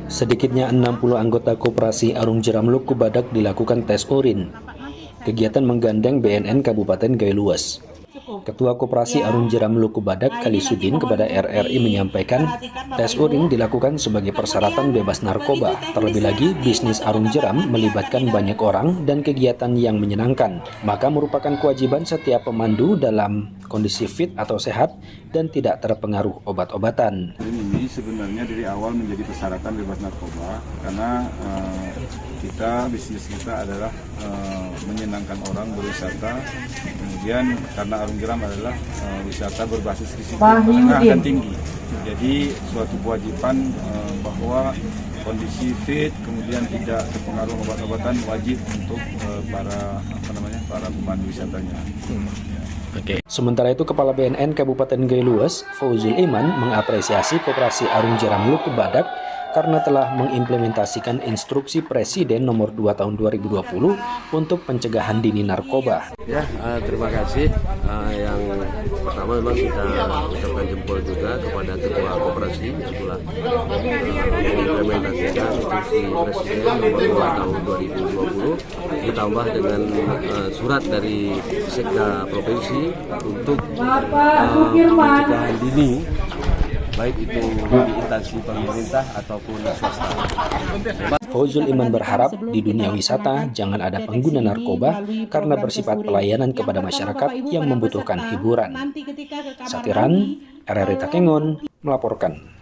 Sedikitnya 60 anggota Koperasi Arung Jeram Luku Badak dilakukan tes urin. Kegiatan menggandeng BNN Kabupaten Gayluas. Ketua Koperasi Arung Jeram Luku Badak Kalisudin kepada RRI menyampaikan tes urin dilakukan sebagai persyaratan bebas narkoba. Terlebih lagi, bisnis arung jeram melibatkan banyak orang dan kegiatan yang menyenangkan. Maka merupakan kewajiban setiap pemandu dalam kondisi fit atau sehat dan tidak terpengaruh obat-obatan. Ini sebenarnya dari awal menjadi persyaratan bebas narkoba karena bisnis kita adalah menyenangkan orang berwisata. Kemudian karena arung jeram adalah wisata berbasis risiko rendah dan tinggi. Jadi suatu kewajiban bahwa kondisi fit kemudian tidak terpengaruh obat-obatan wajib untuk para pemandu wisatanya. Oke. Sementara itu, Kepala BNN Kabupaten Gayluas, Fauzul Iman, mengapresiasi Koperasi Arung Jeram Luku Badak karena telah mengimplementasikan instruksi Presiden nomor 2 tahun 2020 untuk pencegahan dini narkoba. Ya, terima kasih. Yang pertama memang kita ucapkan jempol juga kepada Ketua Koperasi yang telah mengimplementasikan instruksi Presiden nomor 2 tahun 2020 ditambah dengan surat dari Sekda Provinsi untuk pencegahan dini, baik itu di instansi pemerintah ataupun swasta. Fauzul Iman berharap di dunia wisata jangan ada pengguna narkoba karena bersifat pelayanan kepada masyarakat yang membutuhkan hiburan. Satiran, RRI Takengon melaporkan.